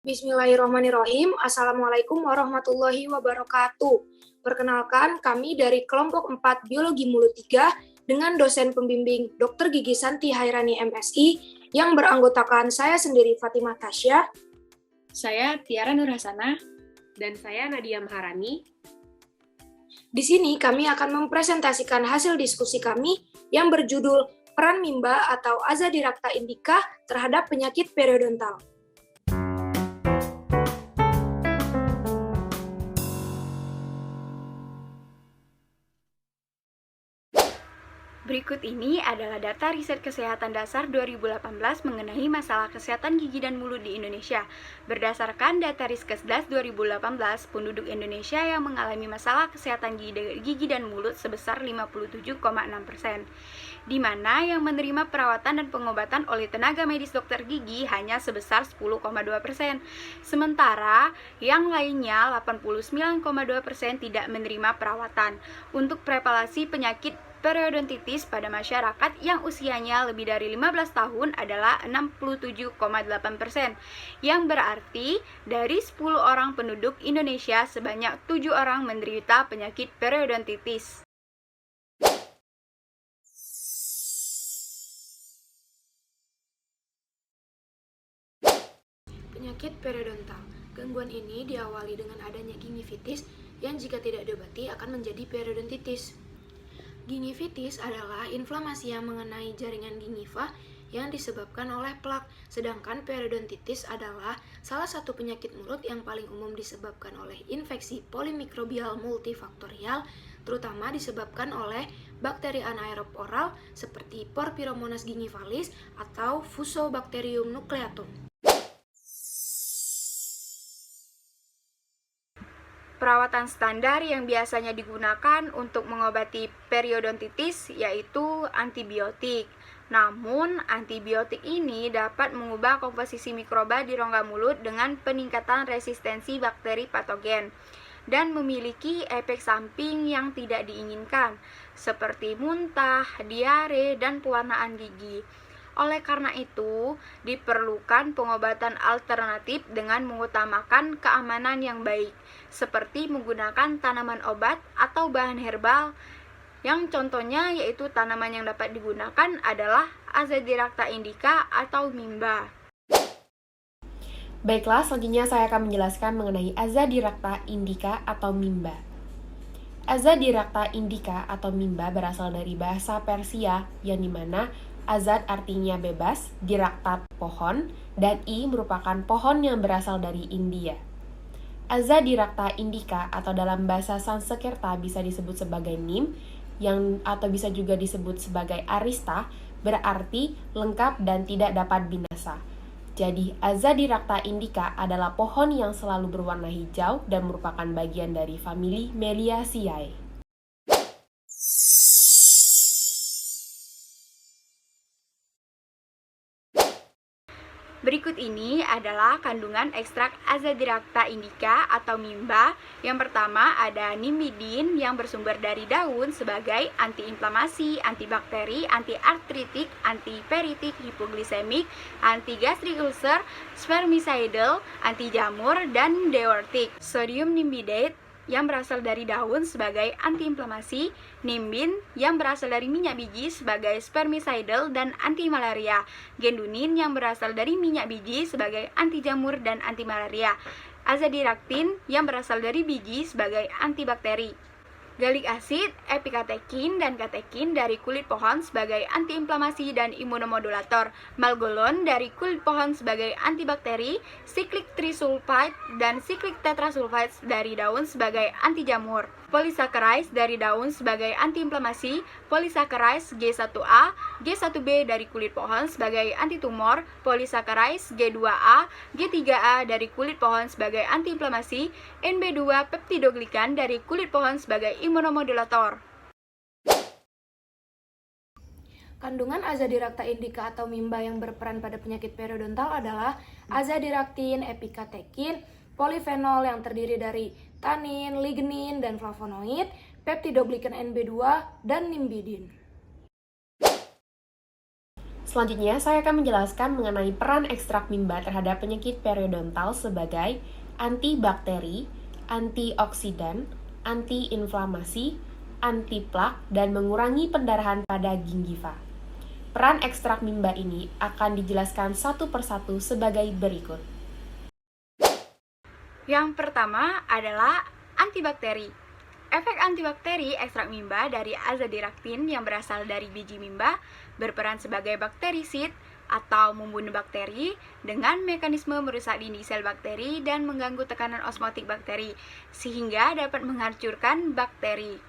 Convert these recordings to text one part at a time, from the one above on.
Bismillahirrahmanirrahim. Assalamualaikum warahmatullahi wabarakatuh. Perkenalkan, kami dari kelompok 4 Biologi Mulut 3 dengan dosen pembimbing Dr. Gigi Santi Hairani MSI yang beranggotakan saya sendiri Fatimah Tasya. Saya Tiara Nur Hasanah. Dan saya Nadia Maharani. Di sini kami akan mempresentasikan hasil diskusi kami yang berjudul Peran Mimba atau Azadirachta indica terhadap penyakit periodontal. Berikut ini adalah data riset kesehatan dasar 2018 mengenai masalah kesehatan gigi dan mulut di Indonesia. Berdasarkan data Riskesdas 2018, penduduk Indonesia yang mengalami masalah kesehatan gigi dan mulut sebesar 57,6%, di mana yang menerima perawatan dan pengobatan oleh tenaga medis dokter gigi hanya sebesar 10,2%. Sementara yang lainnya 89,2% tidak menerima perawatan. Untuk prevalensi penyakit periodontitis pada masyarakat yang usianya lebih dari 15 tahun adalah 67,8%, yang berarti dari 10 orang penduduk Indonesia sebanyak 7 orang menderita penyakit periodontitis. Penyakit periodontal. Gangguan ini diawali dengan adanya gingivitis yang jika tidak diobati akan menjadi periodontitis. Gingivitis adalah inflamasi yang mengenai jaringan gingiva yang disebabkan oleh plak, sedangkan periodontitis adalah salah satu penyakit mulut yang paling umum disebabkan oleh infeksi polimikrobial multifaktorial, terutama disebabkan oleh bakteri anaerob oral seperti Porphyromonas gingivalis atau Fusobacterium nucleatum. Perawatan standar yang biasanya digunakan untuk mengobati periodontitis yaitu antibiotik. Namun, antibiotik ini dapat mengubah komposisi mikroba di rongga mulut dengan peningkatan resistensi bakteri patogen dan memiliki efek samping yang tidak diinginkan, seperti muntah, diare, dan pewarnaan gigi. Oleh karena itu, diperlukan pengobatan alternatif dengan mengutamakan keamanan yang baik, seperti menggunakan tanaman obat atau bahan herbal, yang contohnya yaitu tanaman yang dapat digunakan adalah Azadirachta indica atau mimba. Baiklah, selanjutnya saya akan menjelaskan mengenai Azadirachta indica atau mimba. Azadirachta indica atau mimba berasal dari bahasa Persia yang dimana Azad artinya bebas, Direktat pohon, dan I merupakan pohon yang berasal dari India. Azadirachta indica atau dalam bahasa Sanskerta bisa disebut sebagai Neem atau bisa juga disebut sebagai Arista, berarti lengkap dan tidak dapat binasa. Jadi Azadirachta indica adalah pohon yang selalu berwarna hijau dan merupakan bagian dari famili Meliaceae. Berikut ini adalah kandungan ekstrak Azadirachta indica atau mimba. Yang pertama ada nimidin yang bersumber dari daun sebagai antiinflamasi, antibakteri, antiartritik, antiperitik, hipoglisemik, antigastric ulcer, spermicidal, anti jamur, dan diuretik. Sodium nimbidet yang berasal dari daun sebagai antiinflamasi, nimbin yang berasal dari minyak biji sebagai spermicidal dan anti malaria, gendunin yang berasal dari minyak biji sebagai anti jamur dan anti malaria, azadirachtin yang berasal dari biji sebagai antibakteri, galic acid, epikatekin, dan katekin dari kulit pohon sebagai antiinflamasi dan imunomodulator, malgolon dari kulit pohon sebagai antibakteri, cyclic trisulfide dan cyclic tetrasulfide dari daun sebagai anti jamur, polysaccharides dari daun sebagai antiinflamasi, polysaccharides G1A, G1B dari kulit pohon sebagai antitumor, polysaccharides G2A, G3A dari kulit pohon sebagai antiinflamasi, NB2 peptidoglikan dari kulit pohon sebagai imunomodulator. Kandungan Azadirachta indica atau mimba yang berperan pada penyakit periodontal adalah azadirachtin, epikatekin, polifenol yang terdiri dari tanin, lignin, dan flavonoid, peptidoglikan NB2, dan nimbidin. Selanjutnya, saya akan menjelaskan mengenai peran ekstrak mimba terhadap penyakit periodontal sebagai antibakteri, antioksidan, antiinflamasi, antiplak, dan mengurangi pendarahan pada gingiva. Peran ekstrak mimba ini akan dijelaskan satu persatu sebagai berikut. Yang pertama adalah antibakteri. Efek antibakteri ekstrak mimba dari azadirachtin yang berasal dari biji mimba berperan sebagai bakterisid atau membunuh bakteri dengan mekanisme merusak dinding sel bakteri dan mengganggu tekanan osmotik bakteri sehingga dapat menghancurkan bakteri.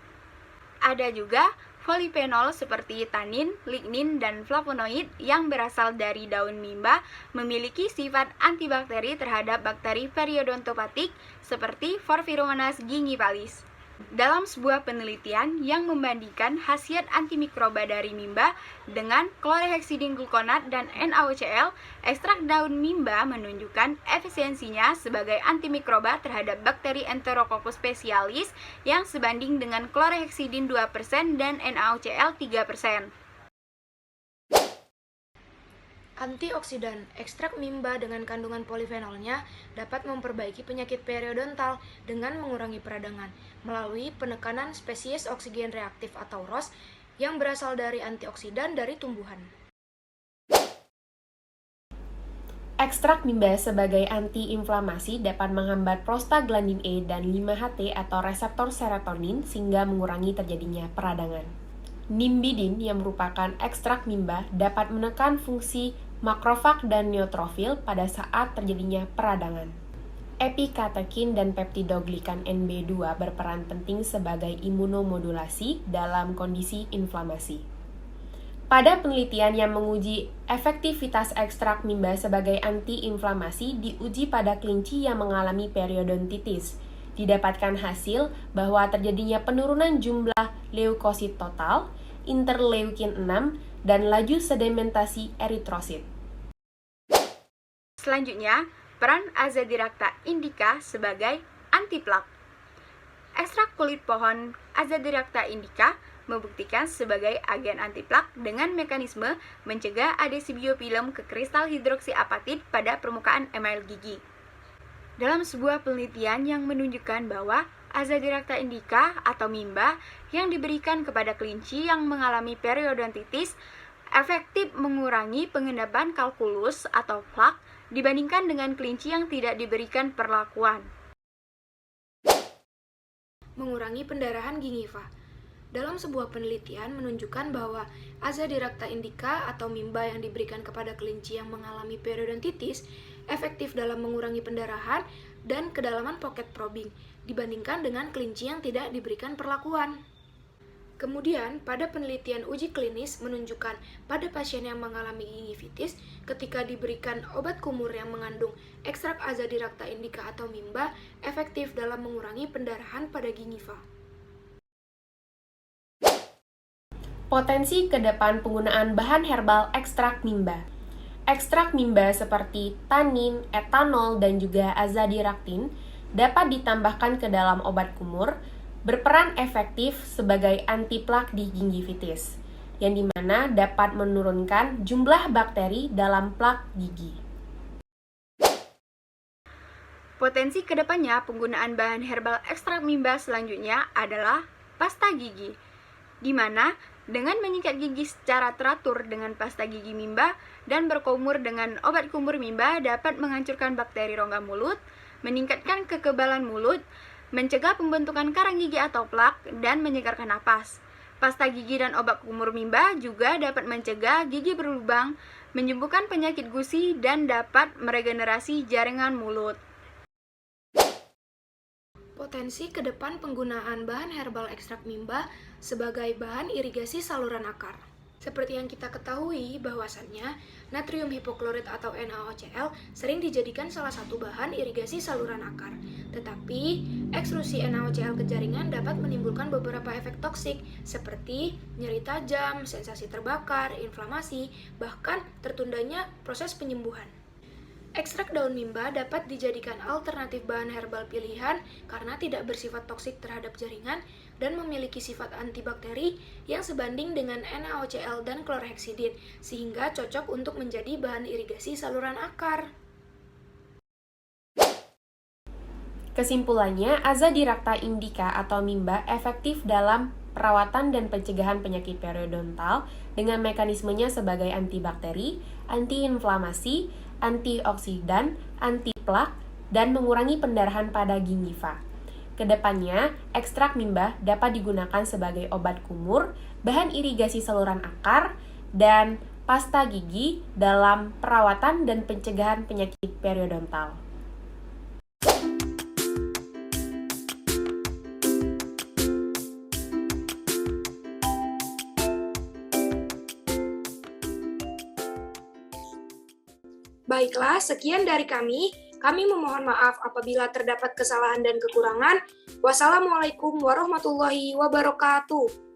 Ada juga polifenol seperti tanin, lignin, dan flavonoid yang berasal dari daun mimba memiliki sifat antibakteri terhadap bakteri periodontopatik seperti Porphyromonas gingivalis. Dalam sebuah penelitian yang membandingkan khasiat antimikroba dari mimba dengan klorhexidin glukonat dan NaOCl, ekstrak daun mimba menunjukkan efisiensinya sebagai antimikroba terhadap bakteri Enterococcus specialis yang sebanding dengan klorhexidin 2% dan NaOCl 3%. Antioksidan, ekstrak mimba dengan kandungan polifenolnya dapat memperbaiki penyakit periodontal dengan mengurangi peradangan melalui penekanan spesies oksigen reaktif atau ROS yang berasal dari antioksidan dari tumbuhan. Ekstrak mimba sebagai antiinflamasi dapat menghambat prostaglandin E dan 5-HT atau reseptor serotonin sehingga mengurangi terjadinya peradangan. Nimbidin yang merupakan ekstrak mimba dapat menekan fungsi makrofag dan neutrofil pada saat terjadinya peradangan. Epikatekin dan peptidoglikan NB2 berperan penting sebagai imunomodulasi dalam kondisi inflamasi. Pada penelitian yang menguji efektivitas ekstrak mimba sebagai antiinflamasi diuji pada kelinci yang mengalami periodontitis. Didapatkan hasil bahwa terjadinya penurunan jumlah leukosit total, interleukin 6, dan laju sedimentasi eritrosit. Selanjutnya, peran Azadirachta indica sebagai antiplak. Ekstrak kulit pohon Azadirachta indica membuktikan sebagai agen antiplak dengan mekanisme mencegah adesi biofilm ke kristal hidroksiapatid pada permukaan email gigi. Dalam sebuah penelitian yang menunjukkan bahwa Azadirachta indica atau mimba yang diberikan kepada kelinci yang mengalami periodontitis efektif mengurangi pengendapan kalkulus atau plak dibandingkan dengan kelinci yang tidak diberikan perlakuan. Mengurangi pendarahan gingiva. Dalam sebuah penelitian menunjukkan bahwa Azadirachta indica atau mimba yang diberikan kepada kelinci yang mengalami periodontitis efektif dalam mengurangi pendarahan dan kedalaman pocket probing dibandingkan dengan kelinci yang tidak diberikan perlakuan. Kemudian, pada penelitian uji klinis menunjukkan pada pasien yang mengalami gingivitis ketika diberikan obat kumur yang mengandung ekstrak Azadirachta indica atau mimba efektif dalam mengurangi pendarahan pada gingiva. Potensi ke depan penggunaan bahan herbal ekstrak mimba. Ekstrak mimba seperti tanin, etanol, dan juga azadirachtin dapat ditambahkan ke dalam obat kumur berperan efektif sebagai antiplak di gingivitis, yang dimana dapat menurunkan jumlah bakteri dalam plak gigi. Potensi kedepannya penggunaan bahan herbal ekstrak mimba selanjutnya adalah pasta gigi, di mana dengan menyikat gigi secara teratur dengan pasta gigi mimba dan berkumur dengan obat kumur mimba dapat menghancurkan bakteri rongga mulut, meningkatkan kekebalan mulut, mencegah pembentukan karang gigi atau plak, dan menyegarkan napas. Pasta gigi dan obat kumur mimba juga dapat mencegah gigi berlubang, menyembuhkan penyakit gusi, dan dapat meregenerasi jaringan mulut. Potensi ke depan penggunaan bahan herbal ekstrak mimba sebagai bahan irigasi saluran akar. Seperti yang kita ketahui bahwasannya natrium hipoklorit atau NaOCl sering dijadikan salah satu bahan irigasi saluran akar. Tetapi ekstrusi NaOCl ke jaringan dapat menimbulkan beberapa efek toksik seperti nyeri tajam, sensasi terbakar, inflamasi, bahkan tertundanya proses penyembuhan. Ekstrak daun mimba dapat dijadikan alternatif bahan herbal pilihan karena tidak bersifat toksik terhadap jaringan dan memiliki sifat antibakteri yang sebanding dengan NaOCl dan chlorhexidin, sehingga cocok untuk menjadi bahan irigasi saluran akar. Kesimpulannya, Azadirachta indica atau mimba efektif dalam perawatan dan pencegahan penyakit periodontal dengan mekanismenya sebagai antibakteri, antiinflamasi, antioksidan, antiplak, dan mengurangi pendarahan pada gingiva. Kedepannya, ekstrak mimba dapat digunakan sebagai obat kumur, bahan irigasi saluran akar, dan pasta gigi dalam perawatan dan pencegahan penyakit periodontal. Baiklah, sekian dari kami. Kami memohon maaf apabila terdapat kesalahan dan kekurangan. Wassalamualaikum warahmatullahi wabarakatuh.